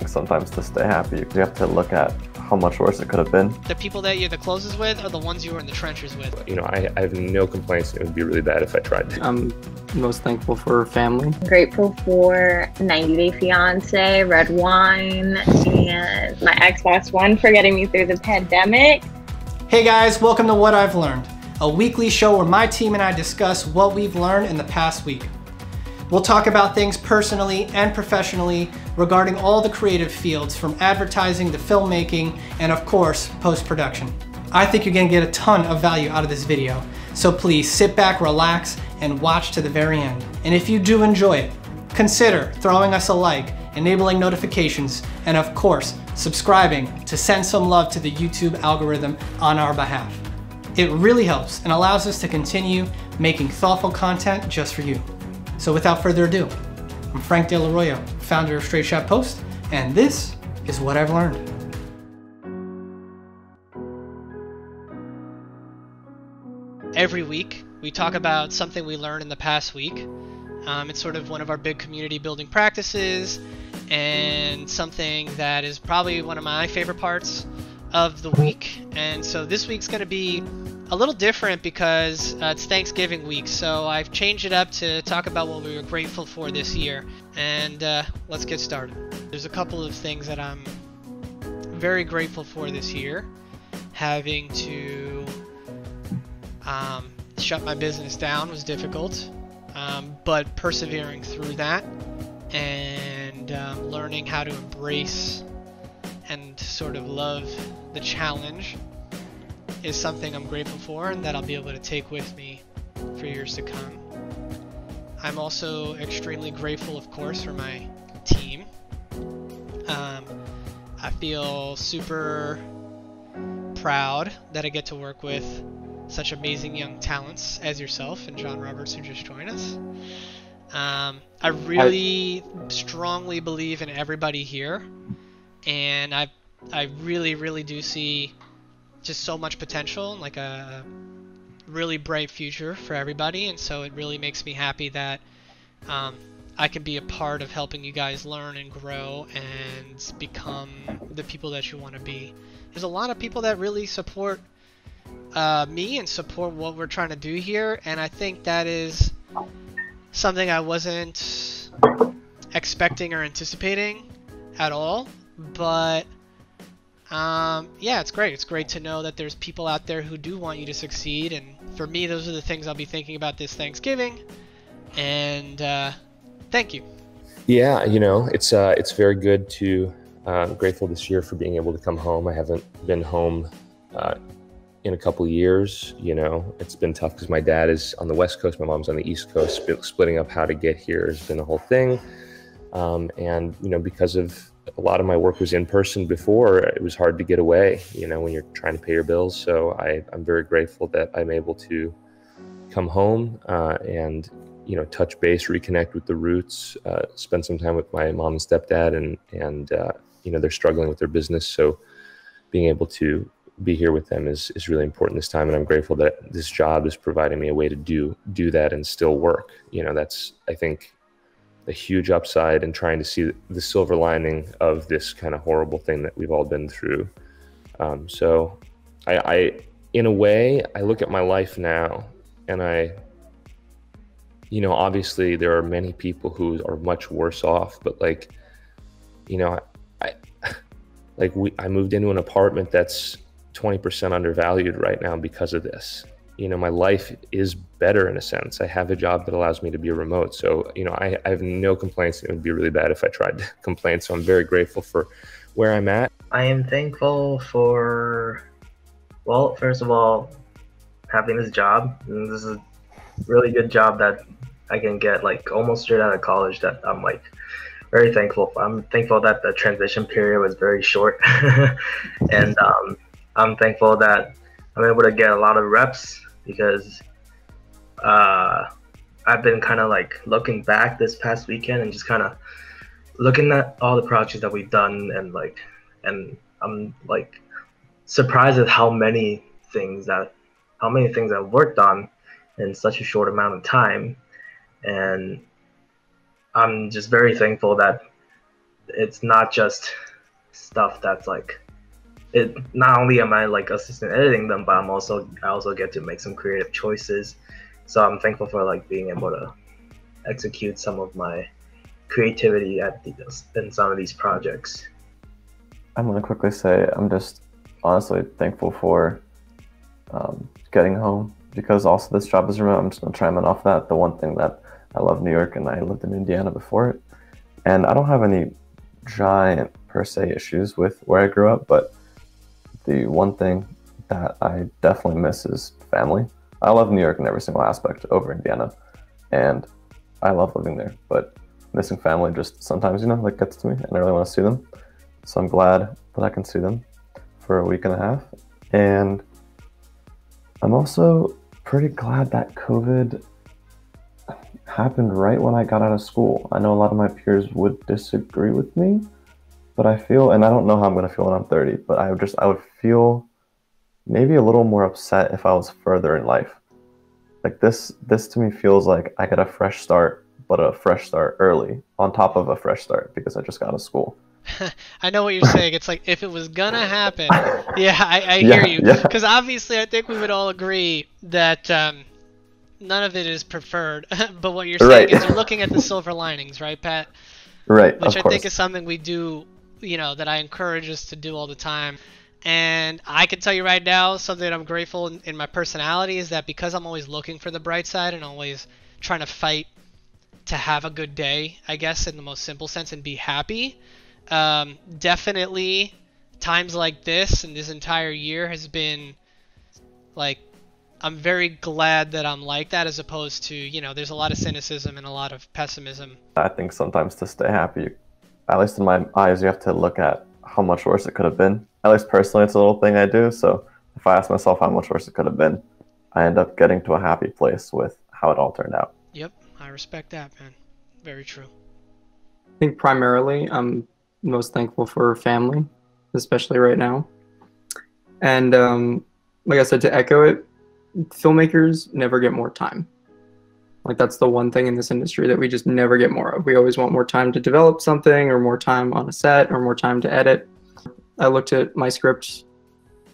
sometimes to stay happy, because you have to look at how much worse it could have been. The people that you're the closest with are the ones you were in the trenches with. You know, I have no complaints. It would be really bad if I tried to. I'm most thankful for family. Grateful for 90 Day Fiance, Red Wine, and my Xbox One for getting me through the pandemic. Hey guys, welcome to What I've Learned, a weekly show where my team and I discuss what we've learned in the past week. We'll talk about things personally and professionally regarding all the creative fields, from advertising to filmmaking and of course, post-production. I think you're gonna get a ton of value out of this video, so please sit back, relax, and watch to the very end. And if you do enjoy it, consider throwing us a like, enabling notifications, and of course, subscribing to send some love to the YouTube algorithm on our behalf. It really helps and allows us to continue making thoughtful content just for you. So without further ado, I'm Frank De La Arroyo, founder of Straight Shot Post, and this is What I've Learned. Every week, we talk about something we learned in the past week. It's sort of one of our big community building practices, and something that is probably one of my favorite parts of the week. And so this week's going to be a little different because it's Thanksgiving week, so I've changed it up to talk about what we were grateful for this year. And let's get started. There's a couple of things that I'm very grateful for this year. Having to shut my business down was difficult, but persevering through that and learning how to embrace and sort of love the challenge is something I'm grateful for, and that I'll be able to take with me for years to come. I'm also extremely grateful, of course, for my team. I feel super proud that I get to work with such amazing young talents as yourself and John Roberts, who just joined us. I really strongly believe in everybody here, and I really do see just so much potential, like a really bright future for everybody. And so it really makes me happy that I can be a part of helping you guys learn and grow and become the people that you want to be. There's a lot of people that really support me and support what we're trying to do here, and I think that is something I wasn't expecting or anticipating at all. But yeah, it's great. It's great to know that there's people out there who do want you to succeed, and for me, those are the things I'll be thinking about this Thanksgiving. And thank you. Yeah, you know, it's very good to. I'm grateful this year for being able to come home. I haven't been home in a couple of years. You know, it's been tough because my dad is on the West Coast, my mom's on the East Coast. Splitting up how to get here has been a whole thing. And you know, because of a lot of my work was in person before, it was hard to get away, you know, when you're trying to pay your bills. So I'm very grateful that I'm able to come home and, you know, touch base, reconnect with the roots, spend some time with my mom and stepdad, and you know, they're struggling with their business. So being able to be here with them is really important this time. And I'm grateful that this job is providing me a way to do that and still work. You know, that's, I think, a huge upside in trying to see the silver lining of this kind of horrible thing that we've all been through. So I, in a way, I look at my life now and you know, obviously there are many people who are much worse off, but like, you know, I moved into an apartment that's 20% undervalued right now because of this. You know, my life is better in a sense. I have a job that allows me to be remote. So, you know, I have no complaints. It would be really bad if I tried to complain. So I'm very grateful for where I'm at. I am thankful for, well, first of all, having this job. And this is a really good job that I can get like almost straight out of college, that I'm like very thankful for. I'm thankful that the transition period was very short. And I'm thankful that I'm able to get a lot of reps, because I've been kind of like looking back this past weekend and just kind of looking at all the projects that we've done, and I'm like surprised at how many things I've worked on in such a short amount of time. And I'm just very thankful that it's not just stuff that's like it. Not only am I like assistant editing them, but I also get to make some creative choices. So I'm thankful for like being able to execute some of my creativity in some of these projects. I'm going to quickly say I'm just honestly thankful for getting home, because also this job is remote. I'm just going to chime in off that. The one thing that I love New York, and I lived in Indiana before it, and I don't have any giant per se issues with where I grew up, but the one thing that I definitely miss is family. I love New York in every single aspect over Indiana, and I love living there, but missing family just sometimes, like gets to me, and I really want to see them. So I'm glad that I can see them for a week and a half. And I'm also pretty glad that COVID happened right when I got out of school. I know a lot of my peers would disagree with me, but I feel, and I don't know how I'm going to feel when I'm 30, but I would feel maybe a little more upset if I was further in life. Like this to me feels like I get a fresh start, but a fresh start early on top of a fresh start because I just got out of school. I know what you're saying. It's like if it was gonna happen. Yeah, I hear you. Because obviously I think we would all agree that none of it is preferred. But what you're saying is you're looking at the silver linings, right, Pat? Right, Which of I course. think is something we do, that I encourage us to do all the time. And I can tell you right now, something that I'm grateful in my personality is that because I'm always looking for the bright side and always trying to fight to have a good day, I guess, in the most simple sense, and be happy. Definitely times like this and this entire year has been like, I'm very glad that I'm like that, as opposed to, there's a lot of cynicism and a lot of pessimism. I think sometimes to stay happy, at least in my eyes, you have to look at how much worse it could have been. At least personally, it's a little thing I do. So if I ask myself how much worse it could have been, I end up getting to a happy place with how it all turned out. Yep, I respect that, man. Very true. I think primarily I'm most thankful for family, especially right now. And like I said, to echo it, filmmakers never get more time. Like that's the one thing in this industry that we just never get more of. We always want more time to develop something, or more time on a set, or more time to edit. I looked at my script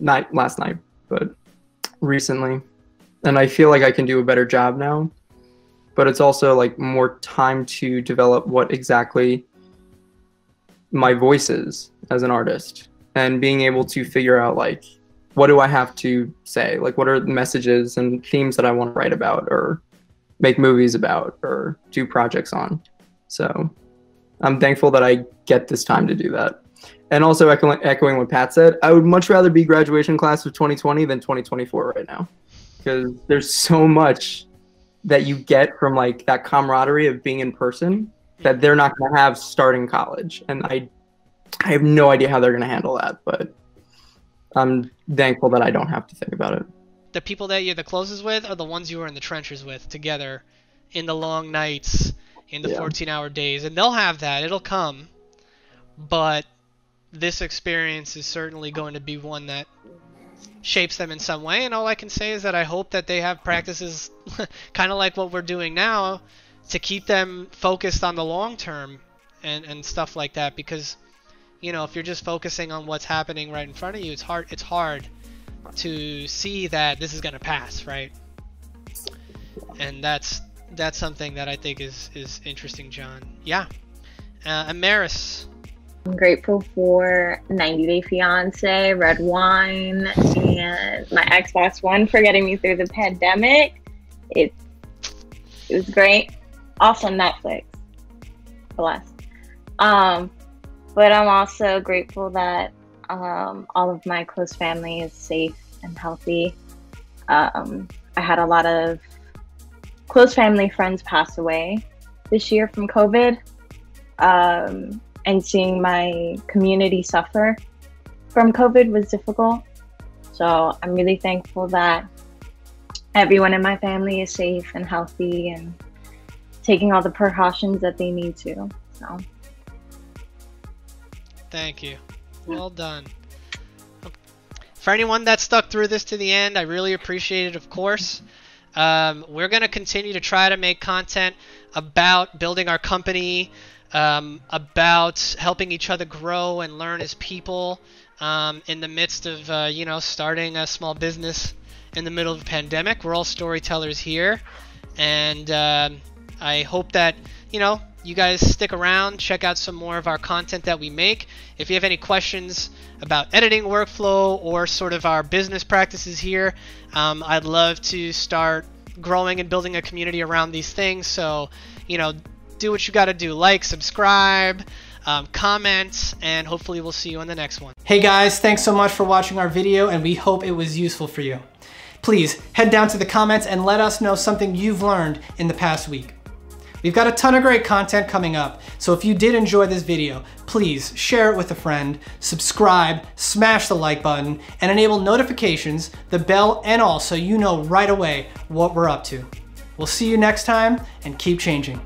last night, but recently, and I feel like I can do a better job now. But it's also like more time to develop what exactly my voice is as an artist, and being able to figure out like, what do I have to say? Like, what are the messages and themes that I want to write about, or make movies about, or do projects on? So I'm thankful that I get this time to do that. And also echoing what Pat said, I would much rather be graduation class of 2020 than 2024 right now, because there's so much that you get from like that camaraderie of being in person that they're not going to have starting college. And I have no idea how they're going to handle that, but I'm thankful that I don't have to think about it. The people that you're the closest with are the ones you were in the trenches with together in the long nights, in the 14-hour days. And they'll have that. It'll come. But this experience is certainly going to be one that shapes them in some way. And all I can say is that I hope that they have practices kind of like what we're doing now to keep them focused on the long term and stuff like that. Because, if you're just focusing on what's happening right in front of you, it's hard to see that this is going to pass, right? And that's something that I think is interesting, John. Yeah. Amaris. I'm grateful for 90 Day Fiance, Red Wine, and my Xbox One for getting me through the pandemic. It was great. Also Netflix. Blessed. But I'm also grateful that all of my close family is safe and healthy. I had a lot of close family friends pass away this year from COVID. And seeing my community suffer from COVID was difficult. So I'm really thankful that everyone in my family is safe and healthy and taking all the precautions that they need to. So. Thank you. Well done. For anyone that stuck through this to the end, I really appreciate it, of course. We're going to continue to try to make content about building our company, about helping each other grow and learn as people in the midst of, you know, starting a small business in the middle of a pandemic. We're all storytellers here. And I hope that, you know, you guys stick around, check out some more of our content that we make. If you have any questions about editing workflow or sort of our business practices here, I'd love to start growing and building a community around these things. So, you know, do what you got to do. Like, subscribe, comment, and hopefully we'll see you on the next one. Hey guys, thanks so much for watching our video, and we hope it was useful for you. Please head down to the comments and let us know something you've learned in the past week. We've got a ton of great content coming up, so if you did enjoy this video, please share it with a friend, subscribe, smash the like button, and enable notifications, the bell, and all so you know right away what we're up to. We'll see you next time, and keep changing.